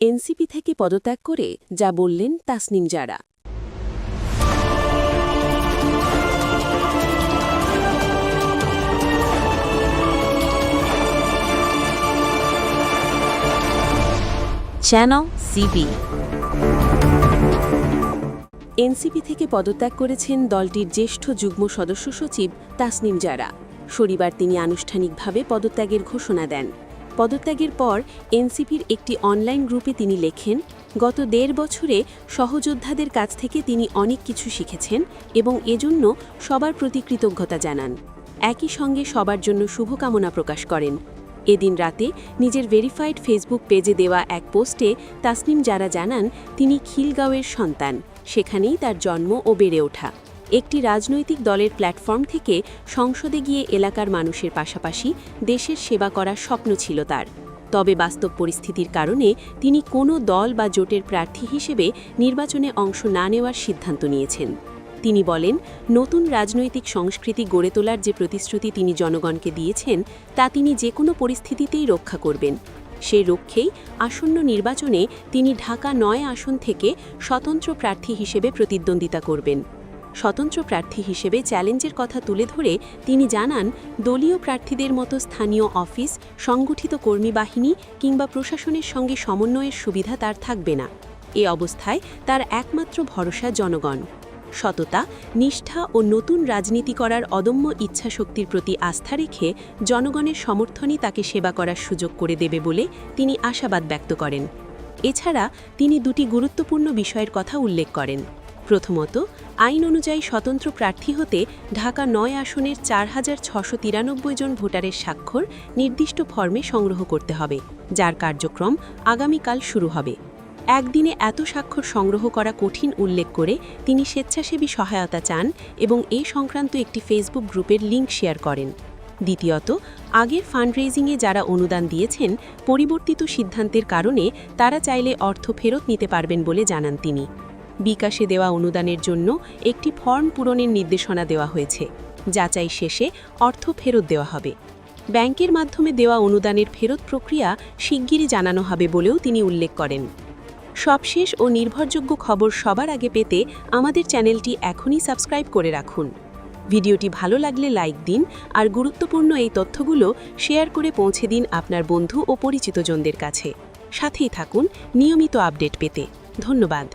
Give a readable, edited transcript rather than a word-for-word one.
NCP থেকে পদত্যাগ করে যা বললেন Tasnim Jara. Channel CB. NCP থেকে পদত্যাগ করেছেন দলটির জ্যেষ্ঠ যুগ্ম সদস্য সচিব তাসনিম জারা। শনিবার তিনি আনুষ্ঠানিকভাবে পদত্যাগের ঘোষণা দেন। পদত্যাগের পর এনসিপির একটি অনলাইন গ্রুপে তিনি লেখেন, গত ১.৫ বছরে সহযোদ্ধাদের কাছ থেকে তিনি অনেক কিছু শিখেছেন এবং এজন্য সবার প্রতি কৃতজ্ঞতা জানান। একই সঙ্গে সবার জন্য শুভকামনা প্রকাশ করেন। এদিন রাতে নিজের ভেরিফাইড ফেসবুক পেজে দেওয়া এক পোস্টে তাসনিম জারা জানান, তিনি খিলগাঁওয়ের সন্তান, সেখানেই তার জন্ম ও বেড়ে ওঠা। একটি রাজনৈতিক দলের প্ল্যাটফর্ম থেকে সংসদে গিয়ে এলাকার মানুষের পাশাপাশি দেশের সেবা করার স্বপ্ন ছিল তার। তবে বাস্তব পরিস্থিতির কারণে তিনি কোনো দল বা জোটের প্রার্থী হিসেবে নির্বাচনে অংশ না নেওয়ার সিদ্ধান্ত নিয়েছেন। তিনি বলেন, নতুন রাজনৈতিক সংস্কৃতি গড়ে তোলার যে প্রতিশ্রুতি তিনি জনগণকে দিয়েছেন তা তিনি যে কোনো পরিস্থিতিতেই রক্ষা করবেন। সে লক্ষ্যেই আসন্ন নির্বাচনে তিনি ঢাকা ৯ আসন থেকে স্বতন্ত্র প্রার্থী হিসেবে প্রতিদ্বন্দ্বিতা করবেন। স্বতন্ত্র প্রার্থী হিসেবে চ্যালেঞ্জের কথা তুলে ধরে তিনি জানান, দলীয় প্রার্থীদের মতো স্থানীয় অফিস, সংগঠিত কর্মী বাহিনী কিংবা প্রশাসনের সঙ্গে সমন্বয়ের সুবিধা তার থাকবে না। এ অবস্থায় তার একমাত্র ভরসা জনগণ। সততা, নিষ্ঠা ও নতুন রাজনীতি করার অদম্য ইচ্ছাশক্তির প্রতি আস্থা রেখে জনগণের সমর্থনই তাকে সেবা করার সুযোগ করে দেবে বলে তিনি আশাবাদ ব্যক্ত করেন। এছাড়া তিনি দুটি গুরুত্বপূর্ণ বিষয়ের কথা উল্লেখ করেন। প্রথমত, আইন অনুযায়ী স্বতন্ত্র প্রার্থী হতে ঢাকা ৯ আসনের ৪,৬৯৩ জন ভোটারের স্বাক্ষর নির্দিষ্ট ফর্মে সংগ্রহ করতে হবে, যার কার্যক্রম আগামীকাল শুরু হবে। একদিনে এত স্বাক্ষর সংগ্রহ করা কঠিন উল্লেখ করে তিনি স্বেচ্ছাসেবী সহায়তা চান এবং এ সংক্রান্ত একটি ফেসবুক গ্রুপের লিঙ্ক শেয়ার করেন। দ্বিতীয়ত, আগের ফান্ডরেজিংয়ে যারা অনুদান দিয়েছেন, পরিবর্তিত সিদ্ধান্তের কারণে তারা চাইলে অর্থ ফেরত নিতে পারবেন বলে জানান তিনি। বিকাশে দেওয়া অনুদানের জন্য একটি ফর্ম পূরণের নির্দেশনা দেওয়া হয়েছে। যাচাই শেষে অর্থ ফেরত দেওয়া হবে। ব্যাংকের মাধ্যমে দেওয়া অনুদানের ফেরত প্রক্রিয়া শিগগিরই জানানো হবে বলেও তিনি উল্লেখ করেন। সবশেষ ও নির্ভরযোগ্য খবর সবার আগে পেতে আমাদের চ্যানেলটি এখনই সাবস্ক্রাইব করে রাখুন। ভিডিওটি ভালো লাগলে লাইক দিন আর গুরুত্বপূর্ণ এই তথ্যগুলো শেয়ার করে পৌঁছে দিন আপনার বন্ধু ও পরিচিতজনদের কাছে। সাথেই থাকুন নিয়মিত আপডেট পেতে। ধন্যবাদ।